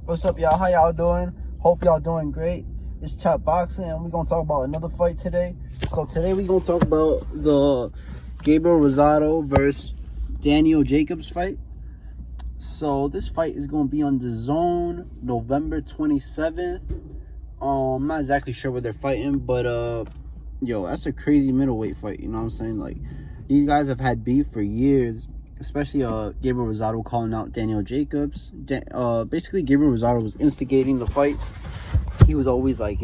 What's up, y'all? How y'all doing? Hope y'all doing great. It's Chop Boxing, and we're gonna talk about another fight today. So today we're gonna talk about the Gabriel Rosado versus Daniel Jacobs fight. So this fight is gonna be on the Zone November 27th. I'm not exactly sure what they're fighting, but yo, that's a crazy middleweight fight. You know what I'm saying? Like, these guys have had beef for years. Especially Gabriel Rosado calling out Daniel Jacobs. Basically, Gabriel Rosado was instigating the fight. He was always like,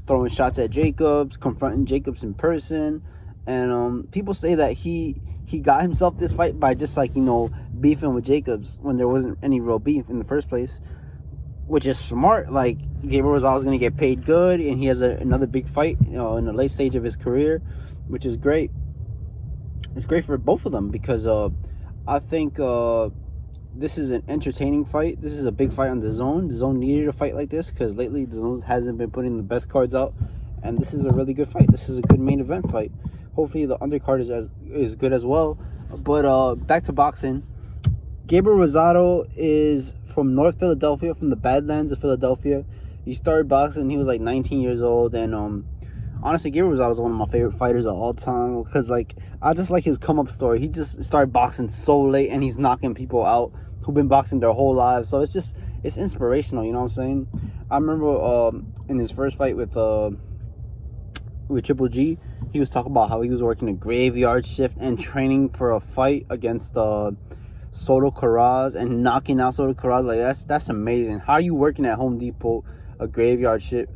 throwing shots at Jacobs, confronting Jacobs in person. And people say that he got himself this fight by just beefing with Jacobs when there wasn't any real beef in the first place, which is smart. Like, Gabriel Rosado's going to get paid good, and he has another big fight, in the late stage of his career, which is great. It's great for both of them because I think this is an entertaining fight. This is a big fight on the Zone. The Zone needed a fight like this because lately the Zone hasn't been putting the best cards out, and this is a really good fight. This is a good main event fight. Hopefully the undercard is good as well. But back to boxing. Gabriel Rosado is from North Philadelphia, from the Badlands of Philadelphia. He started boxing when he was like 19 years old, and honestly, Gabriel Rosado is one of my favorite fighters of all time because, I just like his come-up story. He just started boxing so late, and he's knocking people out who've been boxing their whole lives. So it's inspirational, you know what I'm saying? I remember in his first fight with Triple G, he was talking about how he was working a graveyard shift and training for a fight against Soto Carraz and knocking out Soto Carraz. Like, that's amazing. How are you working at Home Depot a graveyard shift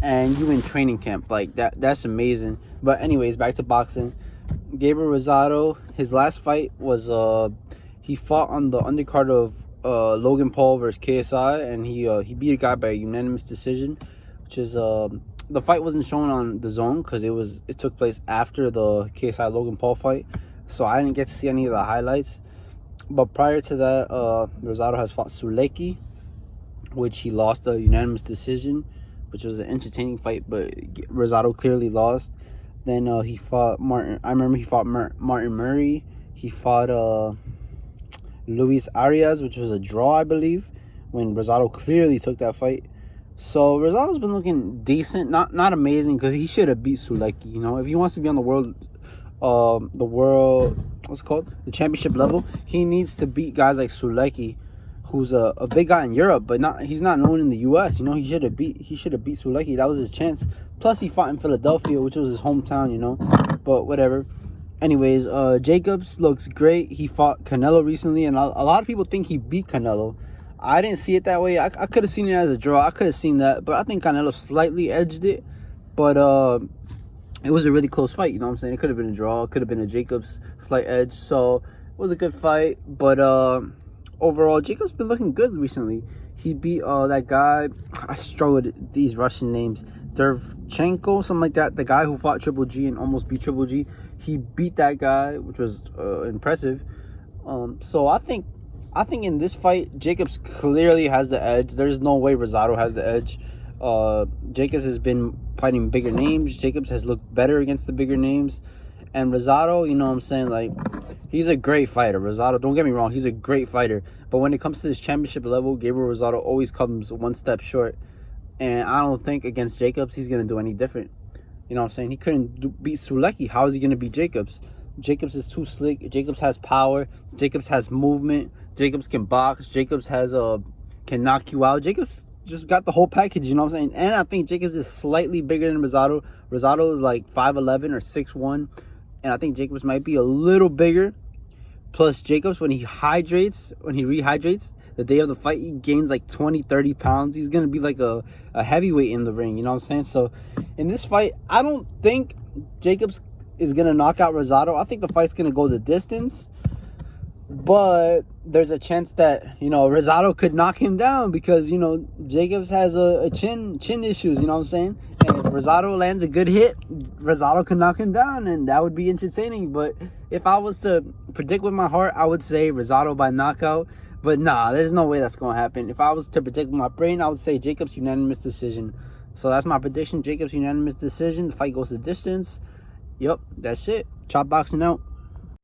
and you in training camp? Like, that's amazing. But anyways, back to boxing. Gabriel Rosado, his last fight was he fought on the undercard of Logan Paul versus KSI, and he beat a guy by a unanimous decision, which is the fight wasn't shown on the Zone because it took place after the KSI Logan Paul fight, so I didn't get to see any of the highlights. But prior to that, Rosado has fought Sulecki, which he lost a unanimous decision, which was an entertaining fight, but Rosado clearly lost. Then he fought Martin. I remember he fought Martin Murray. He fought Luis Arias, which was a draw, I believe, when Rosado clearly took that fight. So Rosado's been looking decent, not amazing, because he should have beat Sulecki. If he wants to be on the world, what's it called, the championship level, he needs to beat guys like Sulecki, who's a big guy in Europe, but he's not known in the U.S. He should have beat Sulecki. That was his chance. Plus, he fought in Philadelphia, which was his hometown. But whatever. Anyways, Jacobs looks great. He fought Canelo recently, and a lot of people think he beat Canelo. I didn't see it that way. I could have seen it as a draw. I could have seen that, but I think Canelo slightly edged it. But it was a really close fight. You know what I'm saying? It could have been a draw. It could have been a Jacobs slight edge. So it was a good fight. But overall, Jacobs been looking good recently. He beat that guy. I struggled with these Russian names. Derevchenko, something like that. The guy who fought Triple G and almost beat Triple G. He beat that guy, which was impressive. So I think in this fight, Jacobs clearly has the edge. There's no way Rosado has the edge. Jacobs has been fighting bigger names. Jacobs has looked better against the bigger names. And Rosado, you know what I'm saying? Like, he's a great fighter. Rosado, don't get me wrong, he's a great fighter. But when it comes to this championship level, Gabriel Rosado always comes one step short. And I don't think against Jacobs he's going to do any different. You know what I'm saying? He couldn't beat Sulecki. How is he going to beat Jacobs? Jacobs is too slick. Jacobs has power. Jacobs has movement. Jacobs can box. Jacobs can knock you out. Jacobs just got the whole package, you know what I'm saying? And I think Jacobs is slightly bigger than Rosado. Rosado is like 5'11" or 6'1", and I think Jacobs might be a little bigger. Plus, Jacobs, when he rehydrates the day of the fight, he gains like 20-30 pounds. He's gonna be like a heavyweight in the ring, you know what I'm saying? So in this fight, I don't think Jacobs is gonna knock out Rosado. I think the fight's gonna go the distance, but there's a chance that Rosado could knock him down because Jacobs has a chin issues, you know what I'm saying? And if Rosado lands a good hit, Rosado could knock him down, and that would be entertaining. But if I was to predict with my heart, I would say Rosado by knockout. But nah, there's no way that's gonna happen. If I was to predict with my brain, I would say Jacobs unanimous decision. So that's my prediction. Jacobs unanimous decision. The fight goes the distance. Yep, that's it. Chop boxing out.